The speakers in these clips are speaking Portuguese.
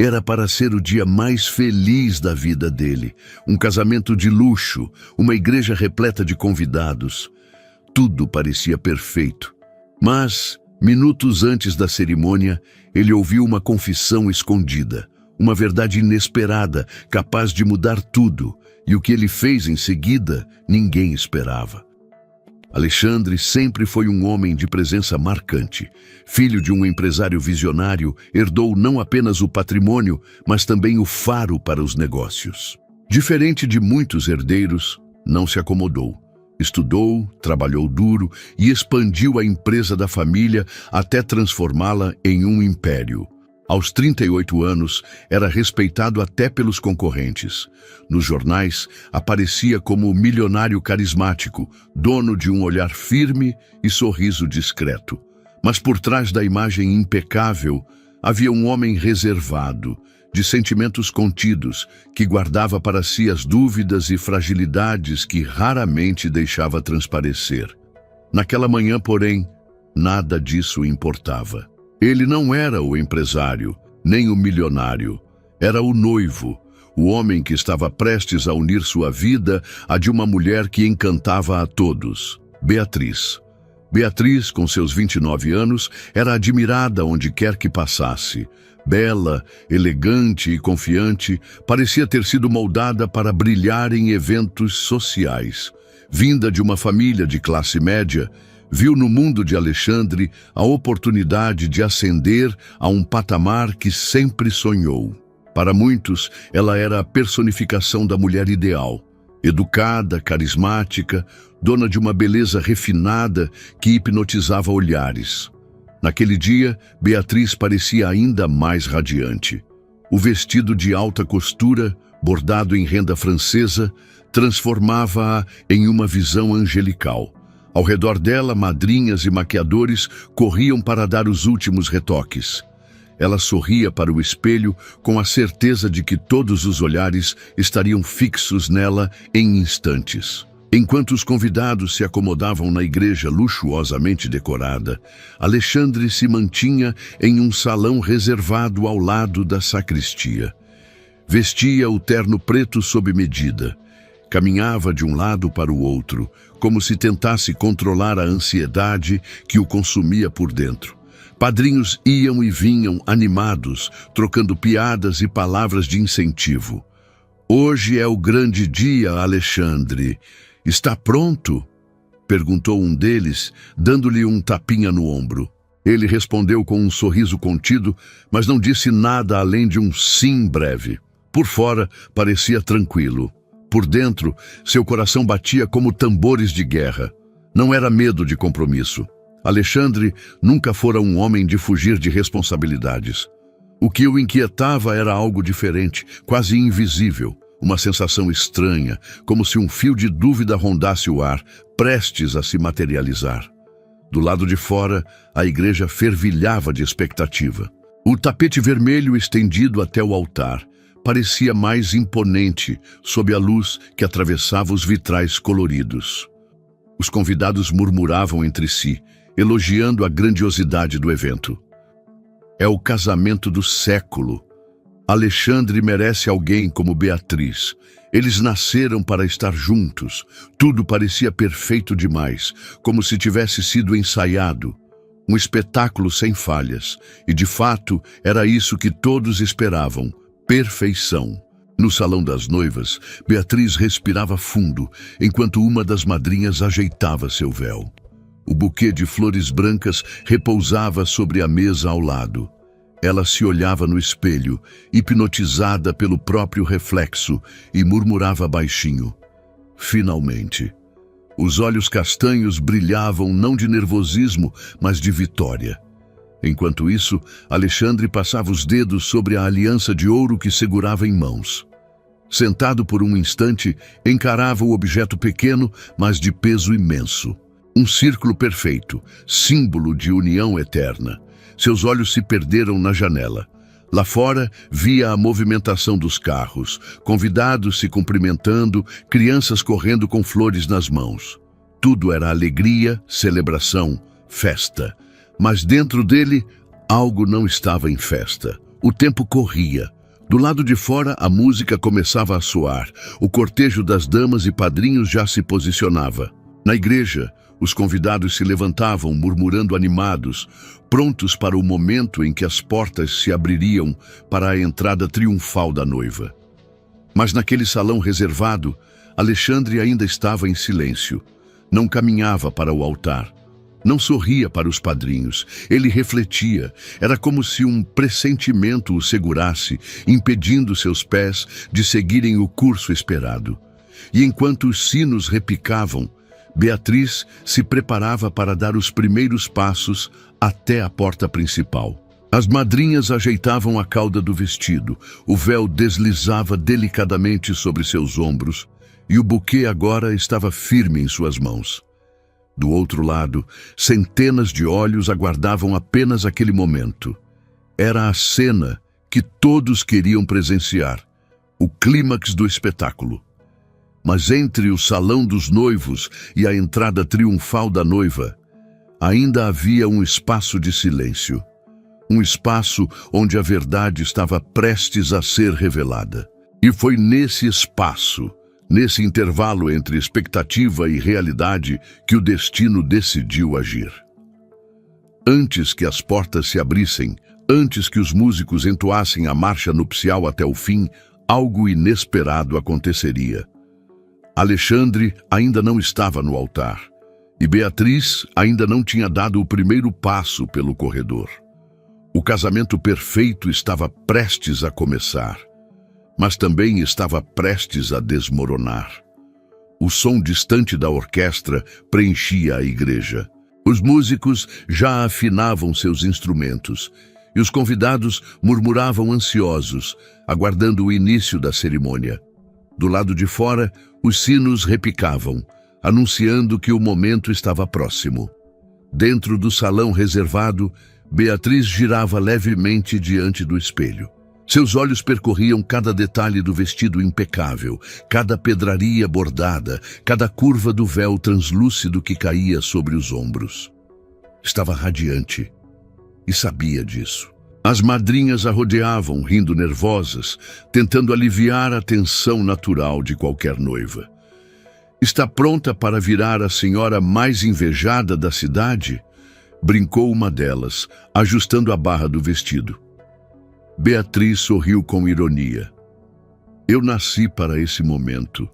Era para ser o dia mais feliz da vida dele. Um casamento de luxo, uma igreja repleta de convidados. Tudo parecia perfeito. Mas, minutos antes da cerimônia, ele ouviu uma confissão escondida. Uma verdade inesperada, capaz de mudar tudo. E o que ele fez em seguida, ninguém esperava. Alexandre sempre foi um homem de presença marcante. Filho de um empresário visionário, herdou não apenas o patrimônio, mas também o faro para os negócios. Diferente de muitos herdeiros, não se acomodou. Estudou, trabalhou duro e expandiu a empresa da família até transformá-la em um império. Aos 38 anos, era respeitado até pelos concorrentes. Nos jornais, aparecia como milionário carismático, dono de um olhar firme e sorriso discreto. Mas por trás da imagem impecável, havia um homem reservado, de sentimentos contidos, que guardava para si as dúvidas e fragilidades que raramente deixava transparecer. Naquela manhã, porém, nada disso importava. Ele não era o empresário, nem o milionário. Era o noivo, o homem que estava prestes a unir sua vida à de uma mulher que encantava a todos, Beatriz. Beatriz, com seus 29 anos, era admirada onde quer que passasse. Bela, elegante e confiante, parecia ter sido moldada para brilhar em eventos sociais. Vinda de uma família de classe média, viu no mundo de Alexandre a oportunidade de ascender a um patamar que sempre sonhou. Para muitos, ela era a personificação da mulher ideal, educada, carismática, dona de uma beleza refinada que hipnotizava olhares. Naquele dia, Beatriz parecia ainda mais radiante. O vestido de alta costura, bordado em renda francesa, transformava-a em uma visão angelical. Ao redor dela, madrinhas e maquiadores corriam para dar os últimos retoques. Ela sorria para o espelho com a certeza de que todos os olhares estariam fixos nela em instantes. Enquanto os convidados se acomodavam na igreja luxuosamente decorada, Alexandre se mantinha em um salão reservado ao lado da sacristia. Vestia o terno preto sob medida. Caminhava de um lado para o outro, como se tentasse controlar a ansiedade que o consumia por dentro. Padrinhos iam e vinham animados, trocando piadas e palavras de incentivo. "Hoje é o grande dia, Alexandre. Está pronto?" perguntou um deles, dando-lhe um tapinha no ombro. Ele respondeu com um sorriso contido, mas não disse nada além de um sim breve. Por fora, parecia tranquilo. Por dentro, seu coração batia como tambores de guerra. Não era medo de compromisso. Alexandre nunca fora um homem de fugir de responsabilidades. O que o inquietava era algo diferente, quase invisível. Uma sensação estranha, como se um fio de dúvida rondasse o ar, prestes a se materializar. Do lado de fora, a igreja fervilhava de expectativa. O tapete vermelho estendido até o altar parecia mais imponente sob a luz que atravessava os vitrais coloridos. Os convidados murmuravam entre si, elogiando a grandiosidade do evento. "É o casamento do século. Alexandre merece alguém como Beatriz. Eles nasceram para estar juntos. Tudo parecia perfeito demais, como se tivesse sido ensaiado. Um espetáculo sem falhas. E, de fato, era isso que todos esperavam. Perfeição. No salão das noivas, Beatriz respirava fundo, enquanto uma das madrinhas ajeitava seu véu. O buquê de flores brancas repousava sobre a mesa ao lado. Ela se olhava no espelho, hipnotizada pelo próprio reflexo, e murmurava baixinho: "Finalmente." Os olhos castanhos brilhavam não de nervosismo, mas de vitória. Enquanto isso, Alexandre passava os dedos sobre a aliança de ouro que segurava em mãos. Sentado por um instante, encarava o objeto pequeno, mas de peso imenso. Um círculo perfeito, símbolo de união eterna. Seus olhos se perderam na janela. Lá fora, via a movimentação dos carros, convidados se cumprimentando, crianças correndo com flores nas mãos. Tudo era alegria, celebração, festa. Mas dentro dele, algo não estava em festa. O tempo corria. Do lado de fora, a música começava a soar. O cortejo das damas e padrinhos já se posicionava. Na igreja, os convidados se levantavam, murmurando animados, prontos para o momento em que as portas se abririam para a entrada triunfal da noiva. Mas naquele salão reservado, Alexandre ainda estava em silêncio. Não caminhava para o altar. Não sorria para os padrinhos. Ele refletia. Era como se um pressentimento o segurasse, impedindo seus pés de seguirem o curso esperado. E enquanto os sinos repicavam, Beatriz se preparava para dar os primeiros passos até a porta principal. As madrinhas ajeitavam a cauda do vestido, o véu deslizava delicadamente sobre seus ombros, e o buquê agora estava firme em suas mãos. Do outro lado, centenas de olhos aguardavam apenas aquele momento. Era a cena que todos queriam presenciar, o clímax do espetáculo. Mas entre o salão dos noivos e a entrada triunfal da noiva, ainda havia um espaço de silêncio. Um espaço onde a verdade estava prestes a ser revelada. E foi nesse espaço, nesse intervalo entre expectativa e realidade, que o destino decidiu agir. Antes que as portas se abrissem, antes que os músicos entoassem a marcha nupcial até o fim, algo inesperado aconteceria. Alexandre ainda não estava no altar, e Beatriz ainda não tinha dado o primeiro passo pelo corredor. O casamento perfeito estava prestes a começar, mas também estava prestes a desmoronar. O som distante da orquestra preenchia a igreja. Os músicos já afinavam seus instrumentos, e os convidados murmuravam ansiosos, aguardando o início da cerimônia. Do lado de fora, os sinos repicavam, anunciando que o momento estava próximo. Dentro do salão reservado, Beatriz girava levemente diante do espelho. Seus olhos percorriam cada detalhe do vestido impecável, cada pedraria bordada, cada curva do véu translúcido que caía sobre os ombros. Estava radiante e sabia disso. As madrinhas a rodeavam, rindo nervosas, tentando aliviar a tensão natural de qualquer noiva. "Está pronta para virar a senhora mais invejada da cidade?" brincou uma delas, ajustando a barra do vestido. Beatriz sorriu com ironia. "Eu nasci para esse momento."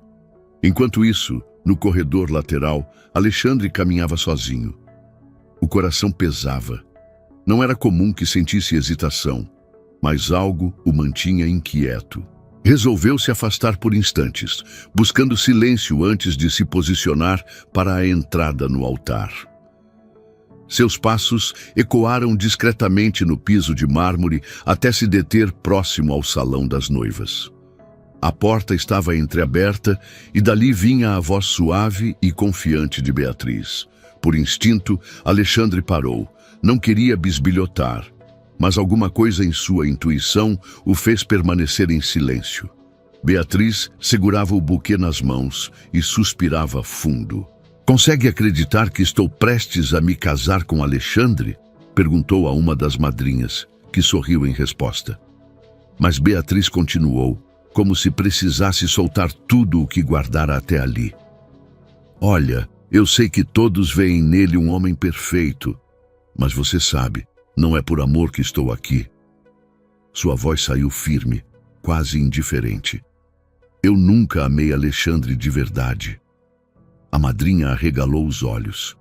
Enquanto isso, no corredor lateral, Alexandre caminhava sozinho. O coração pesava. Não era comum que sentisse hesitação, mas algo o mantinha inquieto. Resolveu se afastar por instantes, buscando silêncio antes de se posicionar para a entrada no altar. Seus passos ecoaram discretamente no piso de mármore até se deter próximo ao salão das noivas. A porta estava entreaberta e dali vinha a voz suave e confiante de Beatriz. Por instinto, Alexandre parou. Não queria bisbilhotar, mas alguma coisa em sua intuição o fez permanecer em silêncio. Beatriz segurava o buquê nas mãos e suspirava fundo. "Consegue acreditar que estou prestes a me casar com Alexandre?" perguntou a uma das madrinhas, que sorriu em resposta. Mas Beatriz continuou, como se precisasse soltar tudo o que guardara até ali. "Olha, eu sei que todos veem nele um homem perfeito, mas você sabe, não é por amor que estou aqui." Sua voz saiu firme, quase indiferente. "Eu nunca amei Alexandre de verdade." A madrinha arregalou os olhos.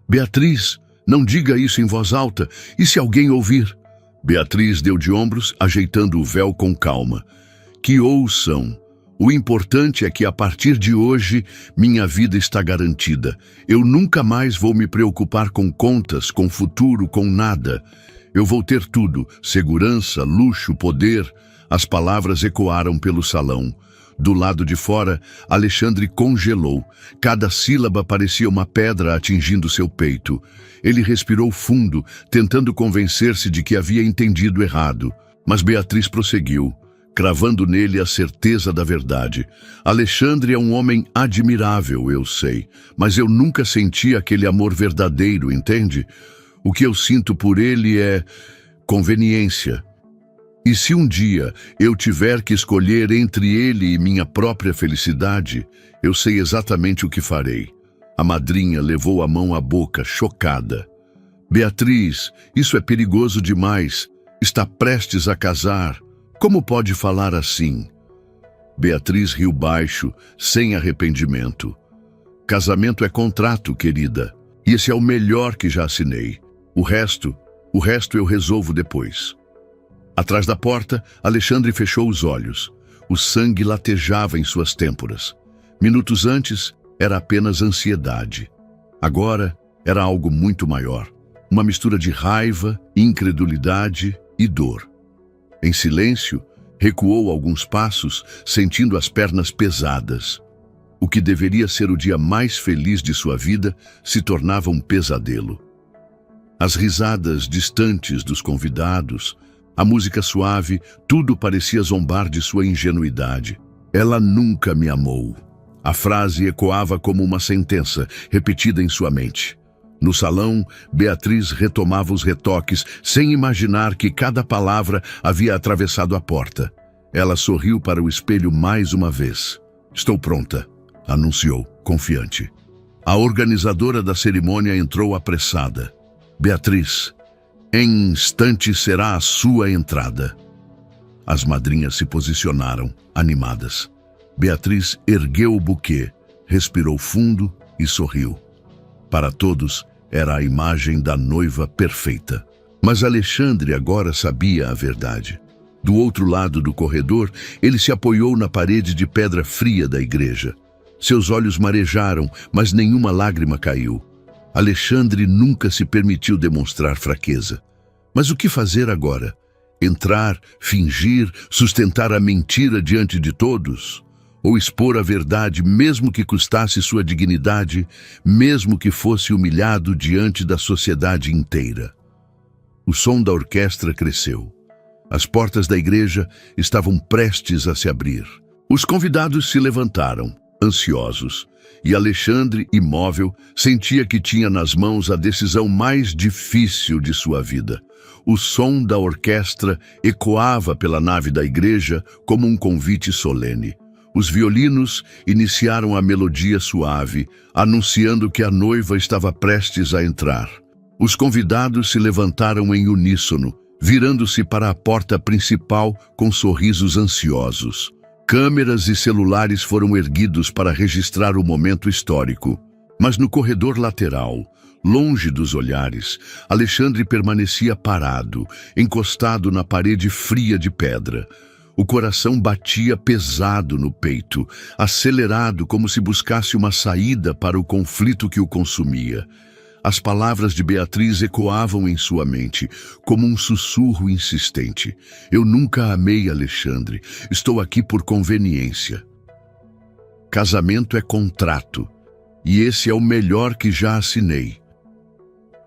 "Beatriz, não diga isso em voz alta, e se alguém ouvir?" Beatriz deu de ombros, ajeitando o véu com calma. "Que ouçam. O importante é que a partir de hoje minha vida está garantida. Eu nunca mais vou me preocupar com contas, com futuro, com nada. Eu vou ter tudo, segurança, luxo, poder." As palavras ecoaram pelo salão. Do lado de fora, Alexandre congelou. Cada sílaba parecia uma pedra atingindo seu peito. Ele respirou fundo, tentando convencer-se de que havia entendido errado. Mas Beatriz prosseguiu, cravando nele a certeza da verdade. "Alexandre é um homem admirável, eu sei, mas eu nunca senti aquele amor verdadeiro, entende? O que eu sinto por ele é conveniência." E se um dia eu tiver que escolher entre ele e minha própria felicidade, eu sei exatamente o que farei. A madrinha levou a mão à boca, chocada. Beatriz, isso é perigoso demais. Está prestes a casar. Como pode falar assim? Beatriz riu baixo, sem arrependimento. Casamento é contrato, querida. E esse é o melhor que já assinei. O resto eu resolvo depois. Atrás da porta, Alexandre fechou os olhos. O sangue latejava em suas têmporas. Minutos antes, era apenas ansiedade. Agora, era algo muito maior. Uma mistura de raiva, incredulidade e dor. Em silêncio, recuou alguns passos, sentindo as pernas pesadas. O que deveria ser o dia mais feliz de sua vida se tornava um pesadelo. As risadas distantes dos convidados, a música suave, tudo parecia zombar de sua ingenuidade. Ela nunca me amou. A frase ecoava como uma sentença, repetida em sua mente. No salão, Beatriz retomava os retoques, sem imaginar que cada palavra havia atravessado a porta. Ela sorriu para o espelho mais uma vez. "Estou pronta", anunciou, confiante. A organizadora da cerimônia entrou apressada. "Beatriz, em instantes será a sua entrada." As madrinhas se posicionaram, animadas. Beatriz ergueu o buquê, respirou fundo e sorriu. Para todos, era a imagem da noiva perfeita. Mas Alexandre agora sabia a verdade. Do outro lado do corredor, ele se apoiou na parede de pedra fria da igreja. Seus olhos marejaram, mas nenhuma lágrima caiu. Alexandre nunca se permitiu demonstrar fraqueza. Mas o que fazer agora? Entrar, fingir, sustentar a mentira diante de todos? Ou expor a verdade, mesmo que custasse sua dignidade, mesmo que fosse humilhado diante da sociedade inteira? O som da orquestra cresceu. As portas da igreja estavam prestes a se abrir. Os convidados se levantaram, ansiosos, e Alexandre, imóvel, sentia que tinha nas mãos a decisão mais difícil de sua vida. O som da orquestra ecoava pela nave da igreja como um convite solene. Os violinos iniciaram a melodia suave, anunciando que a noiva estava prestes a entrar. Os convidados se levantaram em uníssono, virando-se para a porta principal com sorrisos ansiosos. Câmeras e celulares foram erguidos para registrar o momento histórico. Mas no corredor lateral, longe dos olhares, Alexandre permanecia parado, encostado na parede fria de pedra. O coração batia pesado no peito, acelerado como se buscasse uma saída para o conflito que o consumia. As palavras de Beatriz ecoavam em sua mente, como um sussurro insistente. "Eu nunca amei Alexandre, estou aqui por conveniência." Casamento é contrato, e esse é o melhor que já assinei.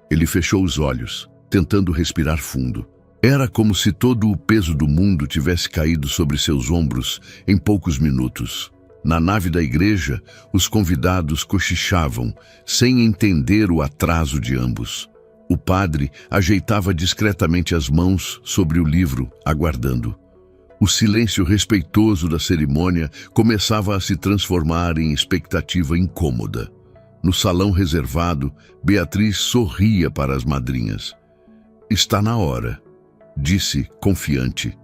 Ele fechou os olhos, tentando respirar fundo. Era como se todo o peso do mundo tivesse caído sobre seus ombros em poucos minutos. Na nave da igreja, os convidados cochichavam, sem entender o atraso de ambos. O padre ajeitava discretamente as mãos sobre o livro, aguardando. O silêncio respeitoso da cerimônia começava a se transformar em expectativa incômoda. No salão reservado, Beatriz sorria para as madrinhas. "Está na hora", disse, confiante.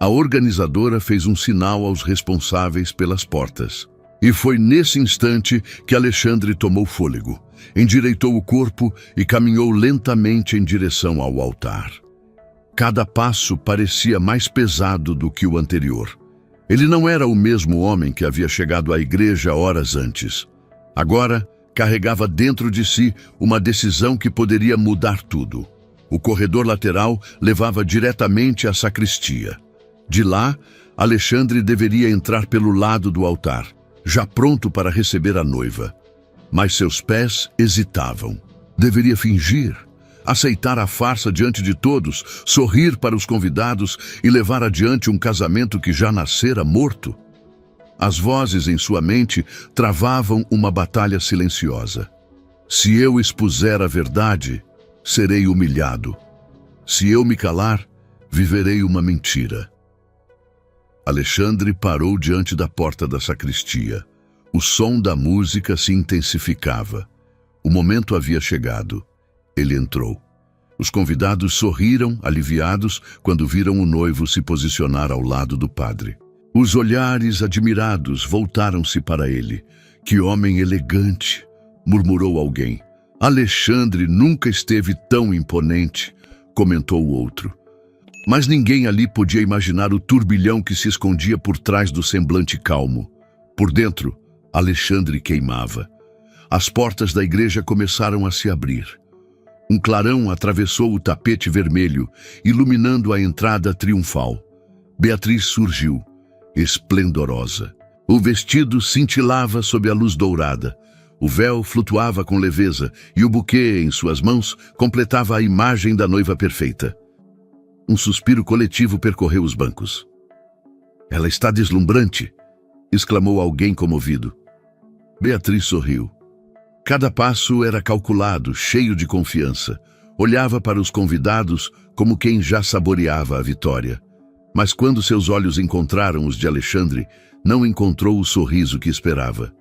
A organizadora fez um sinal aos responsáveis pelas portas. E foi nesse instante que Alexandre tomou fôlego, endireitou o corpo e caminhou lentamente em direção ao altar. Cada passo parecia mais pesado do que o anterior. Ele não era o mesmo homem que havia chegado à igreja horas antes. Agora, carregava dentro de si uma decisão que poderia mudar tudo. O corredor lateral levava diretamente à sacristia. De lá, Alexandre deveria entrar pelo lado do altar, já pronto para receber a noiva. Mas seus pés hesitavam. Deveria fingir, aceitar a farsa diante de todos, sorrir para os convidados e levar adiante um casamento que já nascera morto? As vozes em sua mente travavam uma batalha silenciosa. Se eu expuser a verdade, serei humilhado. Se eu me calar, viverei uma mentira. Alexandre parou diante da porta da sacristia. O som da música se intensificava. O momento havia chegado. Ele entrou. Os convidados sorriram, aliviados, quando viram o noivo se posicionar ao lado do padre. Os olhares admirados voltaram-se para ele. Que homem elegante, murmurou alguém. Alexandre nunca esteve tão imponente, comentou o outro. Mas ninguém ali podia imaginar o turbilhão que se escondia por trás do semblante calmo. Por dentro, Alexandre queimava. As portas da igreja começaram a se abrir. Um clarão atravessou o tapete vermelho, iluminando a entrada triunfal. Beatriz surgiu, esplendorosa. O vestido cintilava sob a luz dourada. O véu flutuava com leveza e o buquê em suas mãos completava a imagem da noiva perfeita. Um suspiro coletivo percorreu os bancos. "Ela está deslumbrante!" exclamou alguém comovido. Beatriz sorriu. Cada passo era calculado, cheio de confiança. Olhava para os convidados como quem já saboreava a vitória. Mas quando seus olhos encontraram os de Alexandre, não encontrou o sorriso que esperava.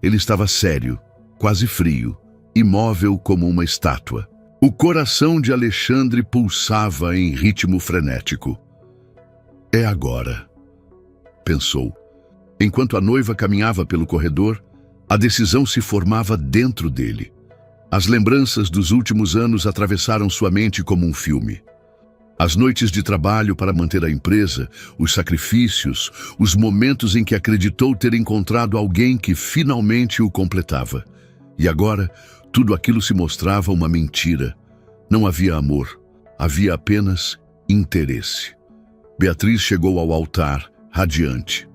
Ele estava sério, quase frio, imóvel como uma estátua. O coração de Alexandre pulsava em ritmo frenético. "É agora", pensou. Enquanto a noiva caminhava pelo corredor, a decisão se formava dentro dele. As lembranças dos últimos anos atravessaram sua mente como um filme. As noites de trabalho para manter a empresa, os sacrifícios, os momentos em que acreditou ter encontrado alguém que finalmente o completava. E agora, tudo aquilo se mostrava uma mentira. Não havia amor, havia apenas interesse. Beatriz chegou ao altar, radiante.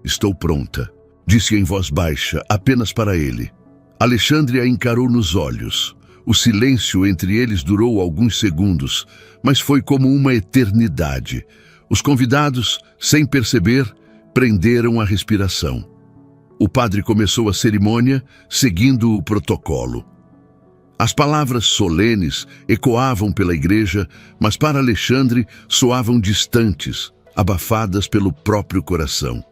"Estou pronta", disse em voz baixa, apenas para ele. Alexandre a encarou nos olhos. O silêncio entre eles durou alguns segundos, mas foi como uma eternidade. Os convidados, sem perceber, prenderam a respiração. O padre começou a cerimônia, seguindo o protocolo. As palavras solenes ecoavam pela igreja, mas para Alexandre soavam distantes, abafadas pelo próprio coração.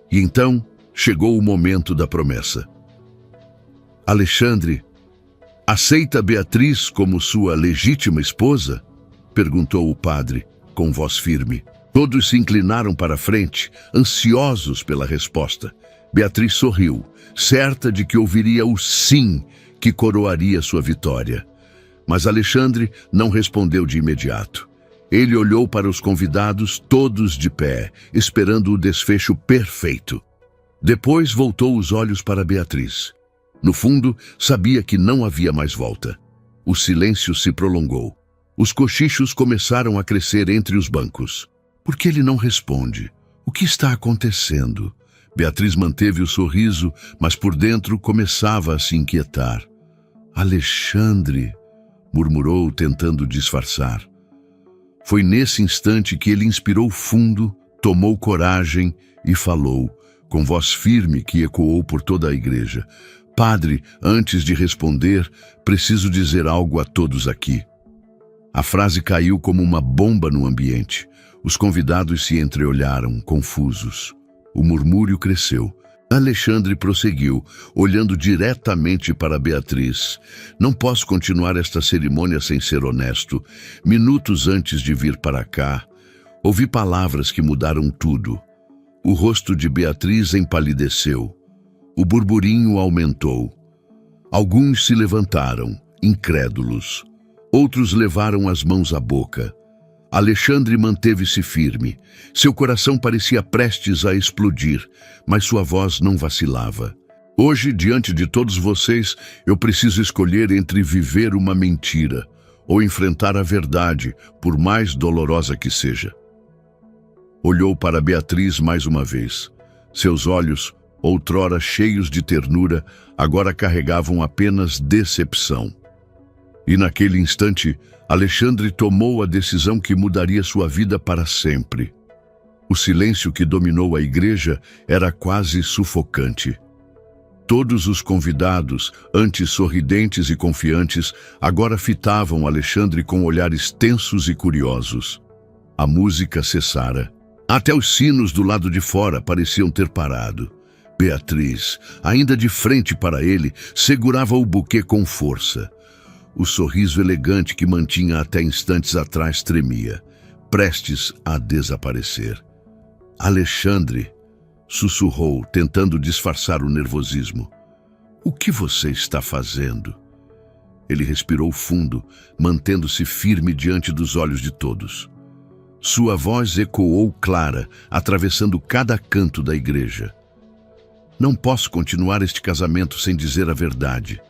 E então chegou o momento da promessa. "Alexandre, aceita Beatriz como sua legítima esposa?" perguntou o padre, com voz firme. Todos se inclinaram para a frente, ansiosos pela resposta. Beatriz sorriu, certa de que ouviria o sim que coroaria sua vitória. Mas Alexandre não respondeu de imediato. Ele olhou para os convidados, todos de pé, esperando o desfecho perfeito. Depois voltou os olhos para Beatriz. No fundo, sabia que não havia mais volta. O silêncio se prolongou. Os cochichos começaram a crescer entre os bancos. "Por que ele não responde? O que está acontecendo?" Beatriz manteve o sorriso, mas por dentro começava a se inquietar. "Alexandre", murmurou, tentando disfarçar. Foi nesse instante que ele inspirou fundo, tomou coragem e falou, com voz firme que ecoou por toda a igreja. "Padre, antes de responder, preciso dizer algo a todos aqui." A frase caiu como uma bomba no ambiente. Os convidados se entreolharam, confusos. O murmúrio cresceu. Alexandre prosseguiu, olhando diretamente para Beatriz. "Não posso continuar esta cerimônia sem ser honesto. Minutos antes de vir para cá, ouvi palavras que mudaram tudo." O rosto de Beatriz empalideceu. O burburinho aumentou. Alguns se levantaram, incrédulos. Outros levaram as mãos à boca. Alexandre manteve-se firme. Seu coração parecia prestes a explodir, mas sua voz não vacilava. "Hoje, diante de todos vocês, eu preciso escolher entre viver uma mentira ou enfrentar a verdade, por mais dolorosa que seja." Olhou para Beatriz mais uma vez. Seus olhos, outrora cheios de ternura, agora carregavam apenas decepção. E naquele instante, Alexandre tomou a decisão que mudaria sua vida para sempre. O silêncio que dominou a igreja era quase sufocante. Todos os convidados, antes sorridentes e confiantes, agora fitavam Alexandre com olhares tensos e curiosos. A música cessara. Até os sinos do lado de fora pareciam ter parado. Beatriz, ainda de frente para ele, segurava o buquê com força. O sorriso elegante que mantinha até instantes atrás tremia, prestes a desaparecer. Alexandre, sussurrou, tentando disfarçar o nervosismo. O que você está fazendo? Ele respirou fundo, mantendo-se firme diante dos olhos de todos. Sua voz ecoou clara, atravessando cada canto da igreja. Não posso continuar este casamento sem dizer a verdade.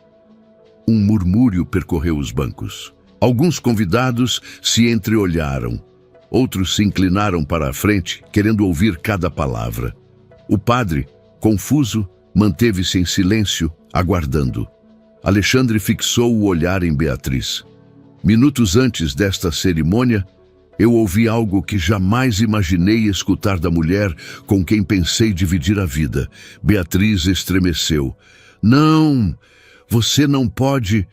Um murmúrio percorreu os bancos. Alguns convidados se entreolharam. Outros se inclinaram para a frente, querendo ouvir cada palavra. O padre, confuso, manteve-se em silêncio, aguardando. Alexandre fixou o olhar em Beatriz. Minutos antes desta cerimônia, eu ouvi algo que jamais imaginei escutar da mulher com quem pensei dividir a vida. Beatriz estremeceu. Não, você não pode...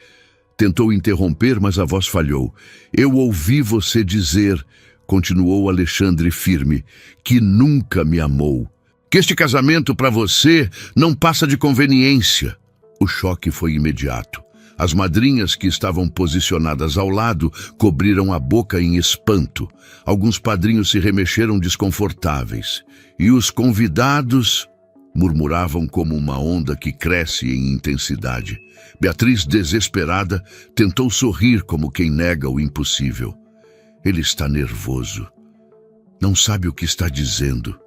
Tentou interromper, mas a voz falhou. Eu ouvi você dizer, continuou Alexandre firme, que nunca me amou. Que este casamento para você não passa de conveniência. O choque foi imediato. As madrinhas que estavam posicionadas ao lado cobriram a boca em espanto. Alguns padrinhos se remexeram desconfortáveis. E os convidados murmuravam como uma onda que cresce em intensidade. Beatriz, desesperada, tentou sorrir como quem nega o impossível. Ele está nervoso. Não sabe o que está dizendo.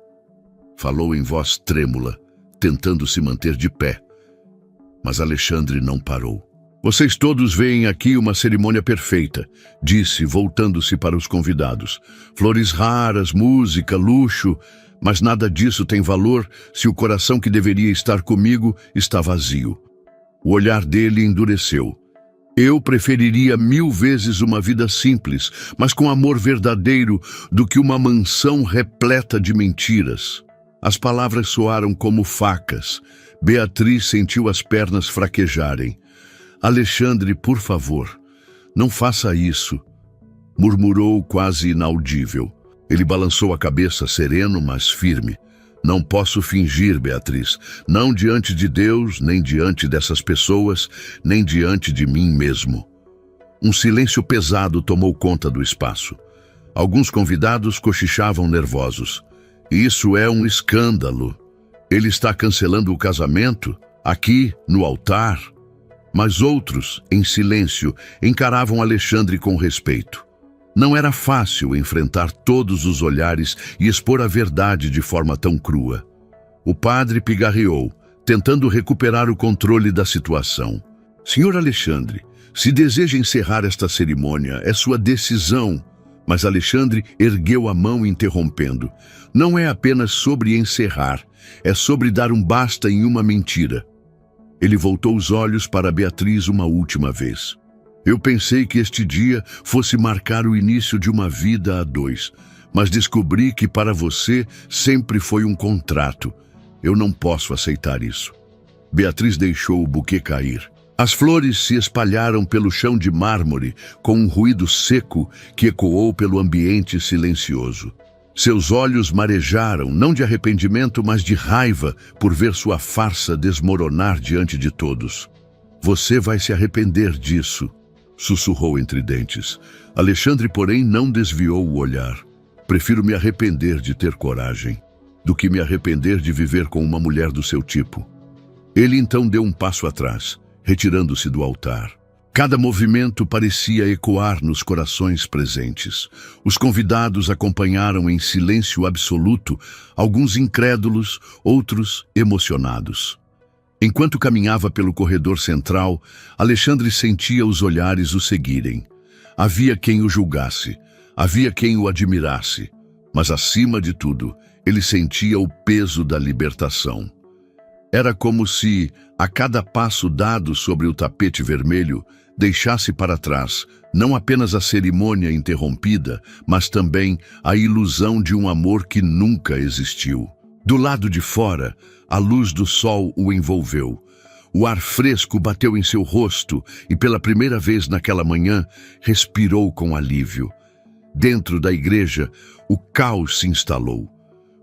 Falou em voz trêmula, tentando se manter de pé. Mas Alexandre não parou. Vocês todos veem aqui uma cerimônia perfeita, disse, voltando-se para os convidados. Flores raras, música, luxo, mas nada disso tem valor se o coração que deveria estar comigo está vazio. O olhar dele endureceu. Eu preferiria 1000 vezes uma vida simples, mas com amor verdadeiro, do que uma mansão repleta de mentiras. As palavras soaram como facas. Beatriz sentiu as pernas fraquejarem. Alexandre, por favor, não faça isso, murmurou quase inaudível. Ele balançou a cabeça sereno, mas firme. Não posso fingir, Beatriz, não diante de Deus, nem diante dessas pessoas, nem diante de mim mesmo. Um silêncio pesado tomou conta do espaço. Alguns convidados cochichavam nervosos. Isso é um escândalo. Ele está cancelando o casamento, aqui, no altar. Mas outros, em silêncio, encaravam Alexandre com respeito. Não era fácil enfrentar todos os olhares e expor a verdade de forma tão crua. O padre pigarreou, tentando recuperar o controle da situação. Senhor Alexandre, se deseja encerrar esta cerimônia, é sua decisão. Mas Alexandre ergueu a mão interrompendo. Não é apenas sobre encerrar, é sobre dar um basta em uma mentira. Ele voltou os olhos para Beatriz uma última vez. Eu pensei que este dia fosse marcar o início de uma vida a dois, mas descobri que para você sempre foi um contrato. Eu não posso aceitar isso. Beatriz deixou o buquê cair. As flores se espalharam pelo chão de mármore com um ruído seco que ecoou pelo ambiente silencioso. Seus olhos marejaram, não de arrependimento, mas de raiva por ver sua farsa desmoronar diante de todos. Você vai se arrepender disso, sussurrou entre dentes. Alexandre, porém, não desviou o olhar. Prefiro me arrepender de ter coragem, do que me arrepender de viver com uma mulher do seu tipo. Ele então deu um passo atrás, retirando-se do altar. Cada movimento parecia ecoar nos corações presentes. Os convidados acompanharam em silêncio absoluto, alguns incrédulos, outros emocionados. Enquanto caminhava pelo corredor central, Alexandre sentia os olhares o seguirem. Havia quem o julgasse, havia quem o admirasse, mas acima de tudo, ele sentia o peso da libertação. Era como se, a cada passo dado sobre o tapete vermelho, deixasse para trás não apenas a cerimônia interrompida, mas também a ilusão de um amor que nunca existiu. Do lado de fora, a luz do sol o envolveu. O ar fresco bateu em seu rosto e, pela primeira vez naquela manhã, respirou com alívio. Dentro da igreja, o caos se instalou.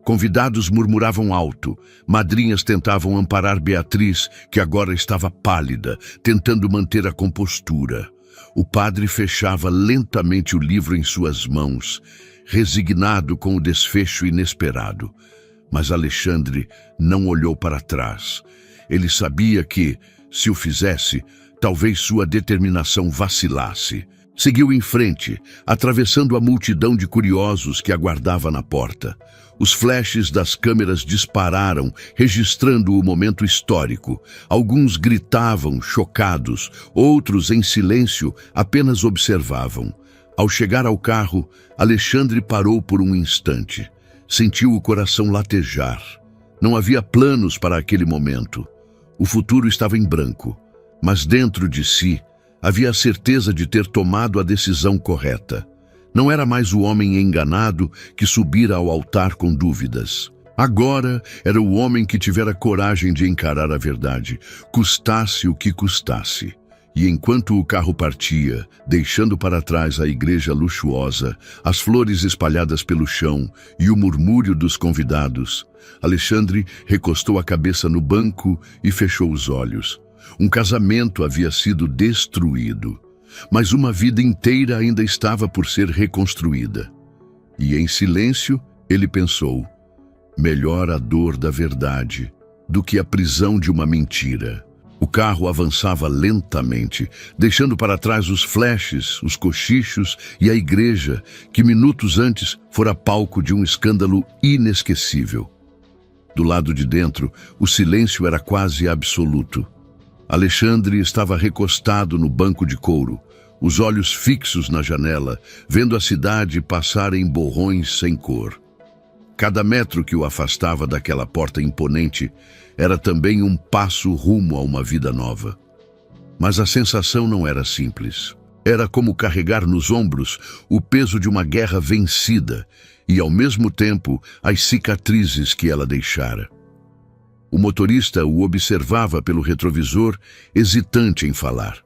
Convidados murmuravam alto, madrinhas tentavam amparar Beatriz, que agora estava pálida, tentando manter a compostura. O padre fechava lentamente o livro em suas mãos, resignado com o desfecho inesperado. Mas Alexandre não olhou para trás. Ele sabia que, se o fizesse, talvez sua determinação vacilasse. Seguiu em frente, atravessando a multidão de curiosos que aguardava na porta. Os flashes das câmeras dispararam, registrando o momento histórico. Alguns gritavam, chocados, outros, em silêncio, apenas observavam. Ao chegar ao carro, Alexandre parou por um instante. Sentiu o coração latejar. Não havia planos para aquele momento. O futuro estava em branco, mas dentro de si havia a certeza de ter tomado a decisão correta. Não era mais o homem enganado que subira ao altar com dúvidas. Agora era o homem que tivera coragem de encarar a verdade, custasse o que custasse. E enquanto o carro partia, deixando para trás a igreja luxuosa, as flores espalhadas pelo chão e o murmúrio dos convidados, Alexandre recostou a cabeça no banco e fechou os olhos. Um casamento havia sido destruído, mas uma vida inteira ainda estava por ser reconstruída. E em silêncio, ele pensou: melhor a dor da verdade do que a prisão de uma mentira. O carro avançava lentamente, deixando para trás os flashes, os cochichos e a igreja, que minutos antes fora palco de um escândalo inesquecível. Do lado de dentro, o silêncio era quase absoluto. Alexandre estava recostado no banco de couro, os olhos fixos na janela, vendo a cidade passar em borrões sem cor. Cada metro que o afastava daquela porta imponente era também um passo rumo a uma vida nova. Mas a sensação não era simples. Era como carregar nos ombros o peso de uma guerra vencida e, ao mesmo tempo, as cicatrizes que ela deixara. O motorista o observava pelo retrovisor, hesitante em falar.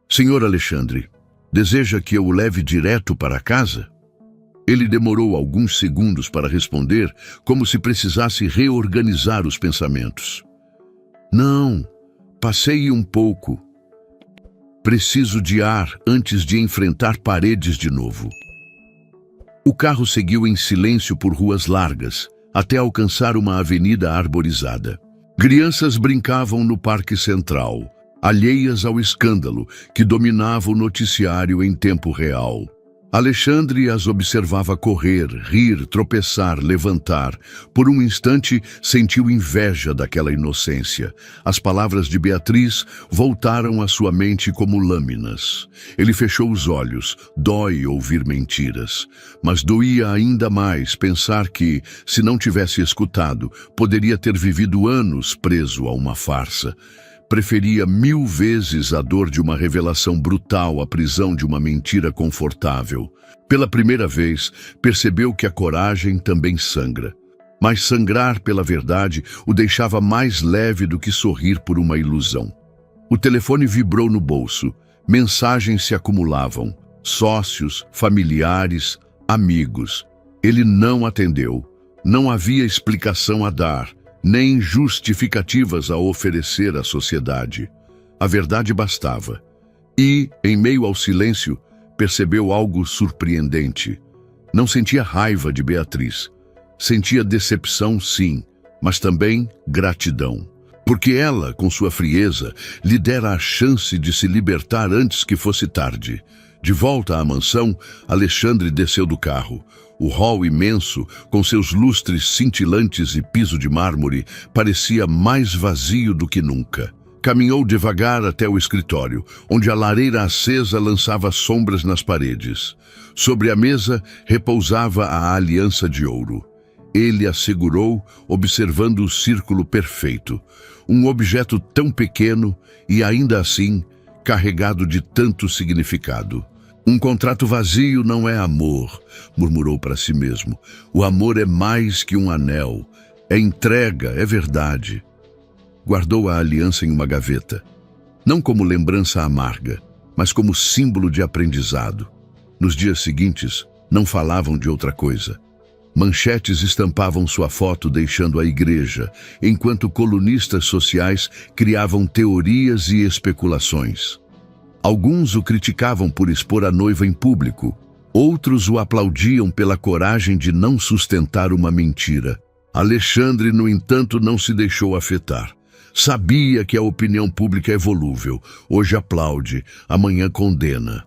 "Senhor Alexandre, deseja que eu o leve direto para casa?" Ele demorou alguns segundos para responder, como se precisasse reorganizar os pensamentos. "Não, passeie um pouco. Preciso de ar antes de enfrentar paredes de novo." O carro seguiu em silêncio por ruas largas, até alcançar uma avenida arborizada. Crianças brincavam no Parque Central, alheias ao escândalo que dominava o noticiário em tempo real. Alexandre as observava correr, rir, tropeçar, levantar. Por um instante, sentiu inveja daquela inocência. As palavras de Beatriz voltaram à sua mente como lâminas. Ele fechou os olhos. Dói ouvir mentiras. Mas doía ainda mais pensar que, se não tivesse escutado, poderia ter vivido anos preso a uma farsa. Preferia 1000 vezes a dor de uma revelação brutal à prisão de uma mentira confortável. Pela primeira vez, percebeu que a coragem também sangra. Mas sangrar pela verdade o deixava mais leve do que sorrir por uma ilusão. O telefone vibrou no bolso. Mensagens se acumulavam. Sócios, familiares, amigos. Ele não atendeu. Não havia explicação a dar, nem justificativas a oferecer à sociedade. A verdade bastava. E, em meio ao silêncio, percebeu algo surpreendente. Não sentia raiva de Beatriz. Sentia decepção, sim, mas também gratidão. Porque ela, com sua frieza, lhe dera a chance de se libertar antes que fosse tarde. De volta à mansão, Alexandre desceu do carro. O hall imenso, com seus lustres cintilantes e piso de mármore, parecia mais vazio do que nunca. Caminhou devagar até o escritório, onde a lareira acesa lançava sombras nas paredes. Sobre a mesa repousava a aliança de ouro. Ele a segurou, observando o círculo perfeito. Um objeto tão pequeno e, ainda assim, carregado de tanto significado. "Um contrato vazio não é amor", murmurou para si mesmo. "O amor é mais que um anel. É entrega, é verdade." Guardou a aliança em uma gaveta. Não como lembrança amarga, mas como símbolo de aprendizado. Nos dias seguintes, não falavam de outra coisa. Manchetes estampavam sua foto deixando a igreja, enquanto colunistas sociais criavam teorias e especulações. Alguns o criticavam por expor a noiva em público, outros o aplaudiam pela coragem de não sustentar uma mentira. Alexandre, no entanto, não se deixou afetar. Sabia que a opinião pública é volúvel. Hoje aplaude, amanhã condena.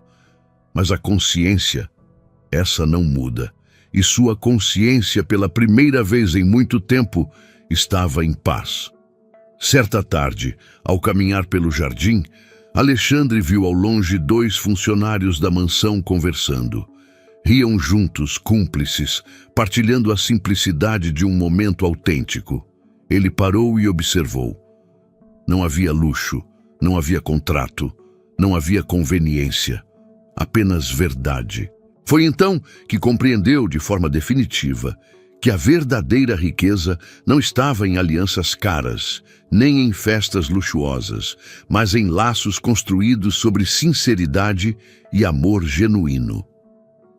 Mas a consciência, essa não muda. E sua consciência, pela primeira vez em muito tempo, estava em paz. Certa tarde, ao caminhar pelo jardim, Alexandre viu ao longe 2 funcionários da mansão conversando. Riam juntos, cúmplices, partilhando a simplicidade de um momento autêntico. Ele parou e observou. Não havia luxo, não havia contrato, não havia conveniência, apenas verdade. Foi então que compreendeu de forma definitiva que a verdadeira riqueza não estava em alianças caras, nem em festas luxuosas, mas em laços construídos sobre sinceridade e amor genuíno.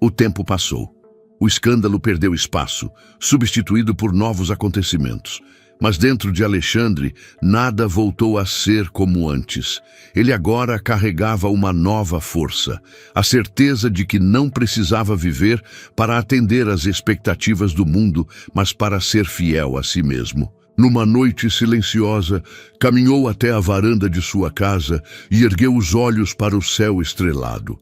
O tempo passou. O escândalo perdeu espaço, substituído por novos acontecimentos. Mas dentro de Alexandre, nada voltou a ser como antes. Ele agora carregava uma nova força, a certeza de que não precisava viver para atender às expectativas do mundo, mas para ser fiel a si mesmo. Numa noite silenciosa, caminhou até a varanda de sua casa e ergueu os olhos para o céu estrelado.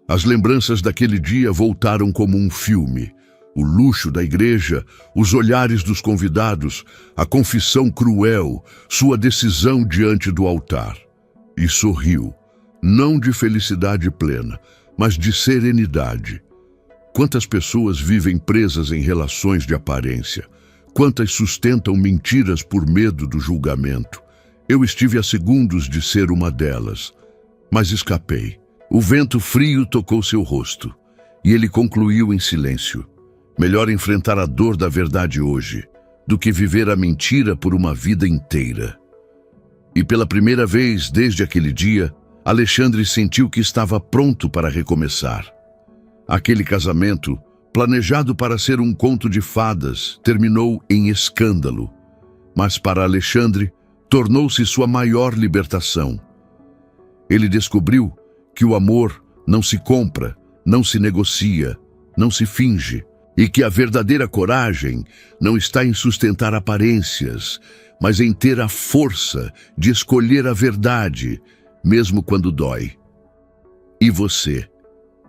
As lembranças daquele dia voltaram como um filme. O luxo da igreja, os olhares dos convidados, a confissão cruel, sua decisão diante do altar. E sorriu, não de felicidade plena, mas de serenidade. Quantas pessoas vivem presas em relações de aparência? Quantas sustentam mentiras por medo do julgamento? Eu estive a segundos de ser uma delas, mas escapei. O vento frio tocou seu rosto, e ele concluiu em silêncio. Melhor enfrentar a dor da verdade hoje, do que viver a mentira por uma vida inteira. E pela primeira vez desde aquele dia, Alexandre sentiu que estava pronto para recomeçar. Aquele casamento, planejado para ser um conto de fadas, terminou em escândalo. Mas para Alexandre, tornou-se sua maior libertação. Ele descobriu que o amor não se compra, não se negocia, não se finge. E que a verdadeira coragem não está em sustentar aparências, mas em ter a força de escolher a verdade, mesmo quando dói. E você?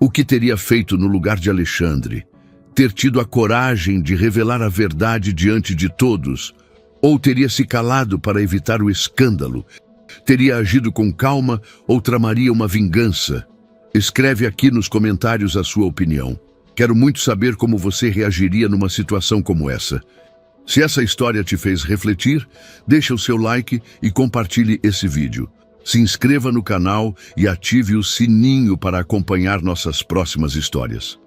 O que teria feito no lugar de Alexandre? Ter tido a coragem de revelar a verdade diante de todos? Ou teria se calado para evitar o escândalo? Teria agido com calma ou tramaria uma vingança? Escreve aqui nos comentários a sua opinião. Quero muito saber como você reagiria numa situação como essa. Se essa história te fez refletir, deixa o seu like e compartilhe esse vídeo. Se inscreva no canal e ative o sininho para acompanhar nossas próximas histórias.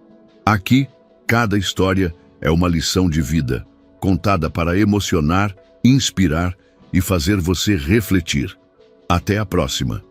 Aqui, cada história é uma lição de vida, contada para emocionar, inspirar e fazer você refletir. Até a próxima!